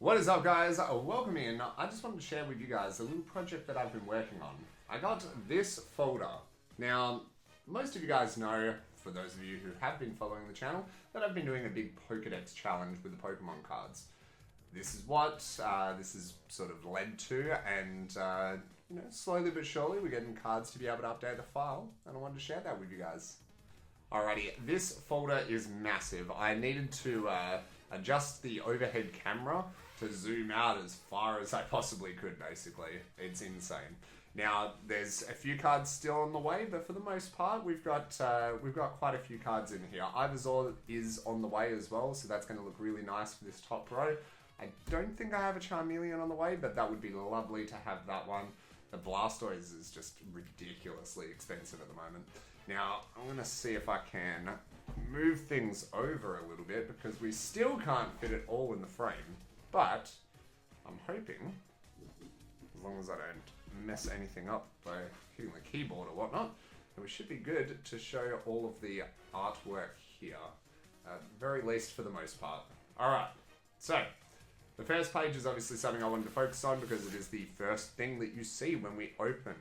What is up, guys? Welcome in. I just wanted to share with you guys a little project that I've been working on. I got this folder. Now, most of you guys know, for those of you who have been following the channel, that I've been doing a big Pokedex challenge with the Pokemon cards. This is what this is sort of led to, and slowly but surely we're getting cards to be able to update the file, and I wanted to share that with you guys. Alrighty, this folder is massive. I needed to adjust the overhead camera to zoom out as far as I possibly could, basically. It's insane. Now, there's a few cards still on the way, but for the most part, we've got quite a few cards in here. Ivysaur is on the way as well, so that's going to look really nice for this top row. I don't think I have a Charmeleon on the way, but that would be lovely to have that one. The Blastoise is just ridiculously expensive at the moment. Now, I'm going to see if I can move things over a little bit because we still can't fit it all in the frame. But I'm hoping, as long as I don't mess anything up by hitting the keyboard or whatnot, that we should be good to show all of the artwork here. At the very least for the most part. Alright, so the first page is obviously something I wanted to focus on because it is the first thing that you see when we open.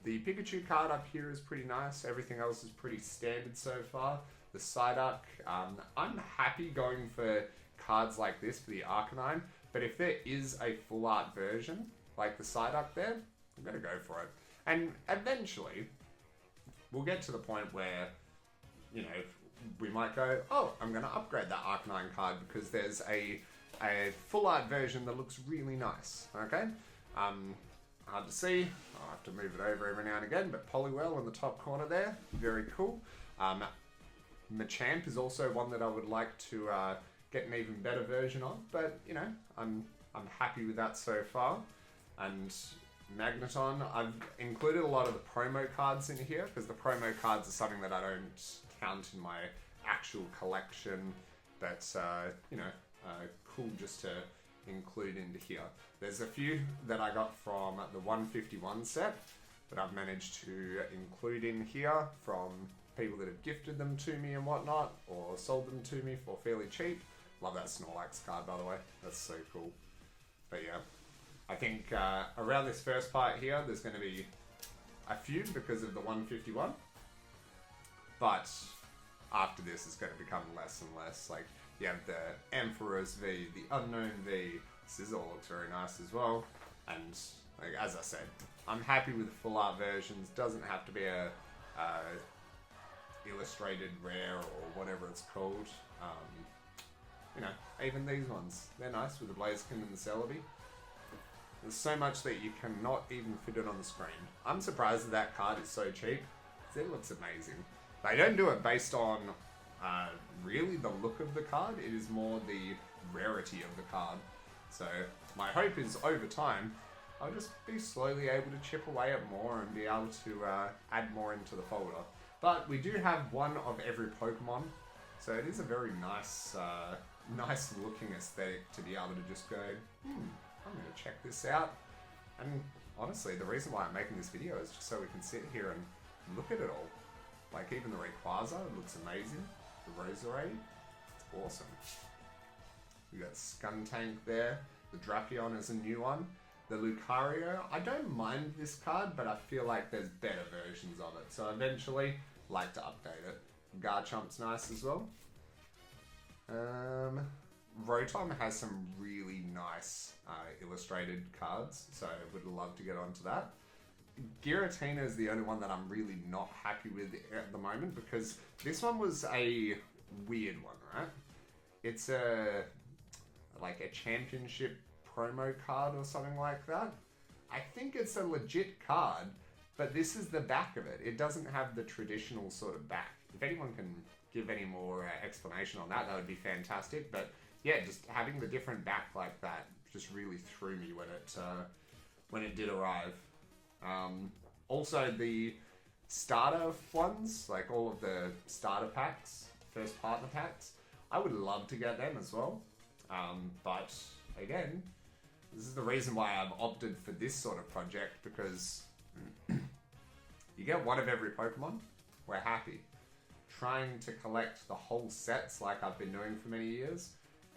The Pikachu card up here is pretty nice. Everything else is pretty standard so far. The Psyduck, I'm happy going for cards like this for the Arcanine, but if there is a full art version, like the Psyduck there, I'm going to go for it. And eventually, we'll get to the point where, we might go, oh, I'm going to upgrade that Arcanine card because there's a full art version that looks really nice, okay? Hard to see. I'll have to move it over every now and again, but Poliwhirl in the top corner there, very cool. Machamp is also one that I would like to get an even better version of, but I'm happy with that so far. And Magneton, I've included a lot of the promo cards in here because the promo cards are something that I don't count in my actual collection. That's cool just to include into here. There's a few that I got from the 151 set that I've managed to include in here from people that have gifted them to me and whatnot, or sold them to me for fairly cheap. Love that Snorlax card, by the way. That's so cool. But yeah, I think around this first part here, there's going to be a few because of the 151. But after this, it's going to become less and less. Like, you have the Emperor's V, the Unknown V. Sizzle looks very nice as well. And like, as I said, I'm happy with the full art versions. Doesn't have to be a illustrated rare or whatever it's called. Even these ones, they're nice with the Blaziken and the Celebi. There's so much that you cannot even fit it on the screen. I'm surprised that card is so cheap. It looks amazing. They don't do it based on really the look of the card. It is more the rarity of the card. So my hope is over time, I'll just be slowly able to chip away at more and be able to add more into the folder. But we do have one of every Pokemon, so it is a very nice, nice looking aesthetic to be able to just go, I'm going to check this out. And honestly, the reason why I'm making this video is just so we can sit here and look at it all. Like even the Rayquaza looks amazing. The Roserade, it's awesome. We got Skuntank there. The Drapion is a new one. The Lucario, I don't mind this card, but I feel like there's better versions of it. So eventually, like to update it. Garchomp's nice as well. Rotom has some really nice illustrated cards, so I would love to get onto that. Giratina is the only one that I'm really not happy with at the moment because this one was a weird one, right? It's like a championship promo card or something like that. I think it's a legit card, but this is the back of it. It doesn't have the traditional sort of back. If anyone can give any more explanation on that, that would be fantastic. But yeah, just having the different back like that just really threw me when it did arrive. Also the starter ones, like all of the starter packs, first partner packs, I would love to get them as well. But again, this is the reason why I've opted for this sort of project, because you get one of every Pokemon, we're happy. Trying to collect the whole sets like I've been doing for many years,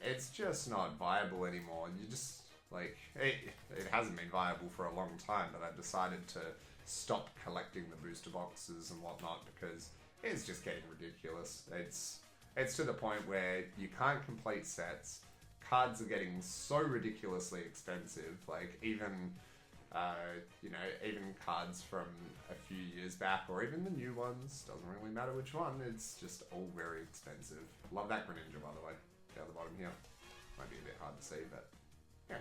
it's just not viable anymore. You just, like, it hasn't been viable for a long time, but I've decided to stop collecting the booster boxes and whatnot because it's just getting ridiculous. It's to the point where you can't complete sets. Cards are getting so ridiculously expensive. Like, even even cards from a few years back, or even the new ones, doesn't really matter which one, it's just all very expensive. Love that Greninja, by the way, down the bottom here. Might be a bit hard to see, but yeah.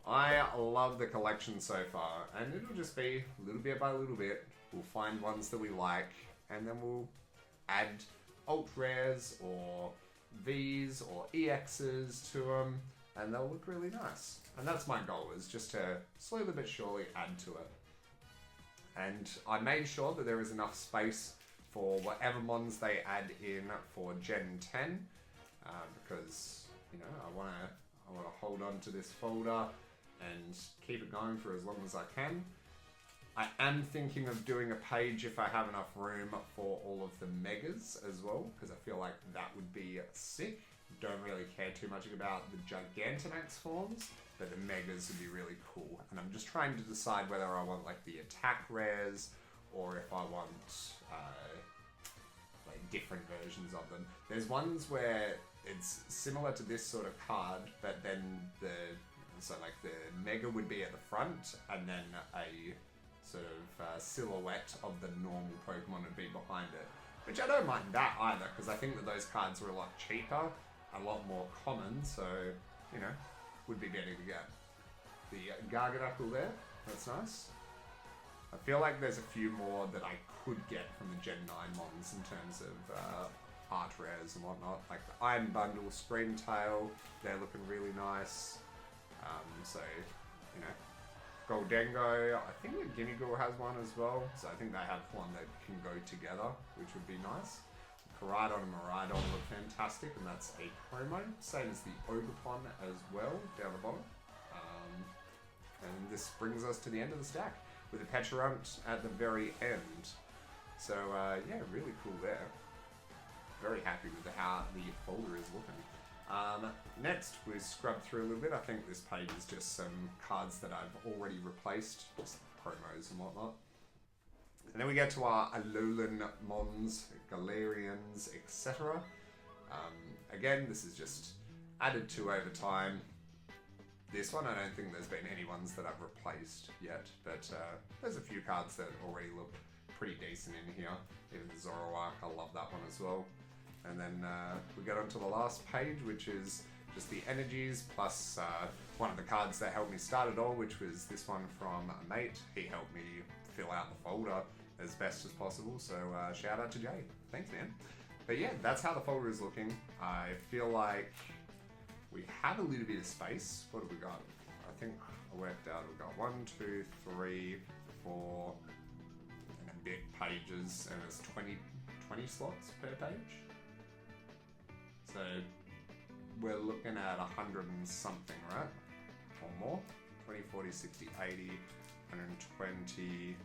I love the collection so far, and it'll just be little bit by little bit. We'll find ones that we like, and then we'll add alt rares or Vs or EXs to them, and they'll look really nice. And that's my goal, is just to slowly but surely add to it. And I made sure that there is enough space for whatever mons they add in for Gen 10, because I want to hold on to this folder and keep it going for as long as I can. I am thinking of doing a page, if I have enough room, for all of the megas as well, because I feel like that would be sick. Don't really care too much about the Gigantamax forms, but the megas would be really cool. And I'm just trying to decide whether I want like the attack rares, or if I want like different versions of them. There's ones where it's similar to this sort of card, but then the mega would be at the front, and then a sort of silhouette of the normal Pokemon would be behind it. Which I don't mind that either, because I think that those cards are a lot cheaper, a lot more common, so, would be better to get. The Garganacl there, that's nice. I feel like there's a few more that I could get from the Gen 9 mons in terms of art rares and whatnot. Like the Iron Bundle, Screen Tail, they're looking really nice. Goldengo, I think the Gimmighoul has one as well, so I think they have one that can go together, which would be nice. Caridon and Miraidon look fantastic, and that's a promo. Same as the Ogerpon as well, down the bottom. And this brings us to the end of the stack, with a Pecharunt at the very end. So, yeah, really cool there. Very happy with how the folder is looking. Next, we scrubbed through a little bit. I think this page is just some cards that I've already replaced, just promos and whatnot. And then we get to our Alolan Mons, Galarians, etc. Again, this is just added to over time. This one, I don't think there's been any ones that I've replaced yet, but there's a few cards that already look pretty decent in here. Even the Zoroark, I love that one as well. And then we get onto the last page, which is just the energies, plus one of the cards that helped me start it all, which was this one from a mate. He helped me fill out the folder as best as possible, so shout out to Jay. Thanks, man. But yeah, that's how the folder is looking. I feel like we have a little bit of space. What have we got? I think I worked out we've got 1, 2, 3, 4, and a bit pages, and there's 20 slots per page. So we're looking at 100 and something, right? Or more. 20, 40, 60, 80, 120,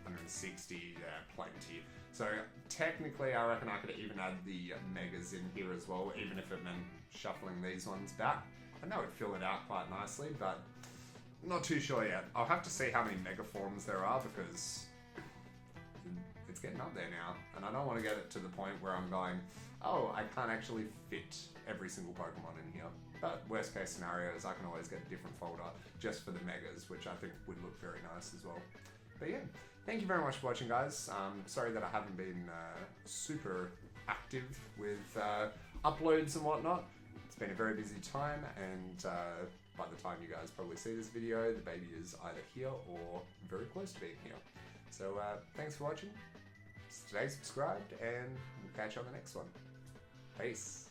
160, yeah, plenty. So technically I reckon I could even add the megas in here as well, even if it meant shuffling these ones back. I know it'd fill it out quite nicely, but not too sure yet. I'll have to see how many mega forms there are, because it's getting up there now, and I don't want to get it to the point where I'm going, oh, I can't actually fit every single Pokemon in here. But worst case scenario is I can always get a different folder just for the megas, which I think would look very nice as well. But yeah, thank you very much for watching, guys. Sorry that I haven't been super active with uploads and whatnot. It's been a very busy time, and by the time you guys probably see this video, the baby is either here or very close to being here. So thanks for watching. Stay subscribed, and we'll catch you on the next one. Peace.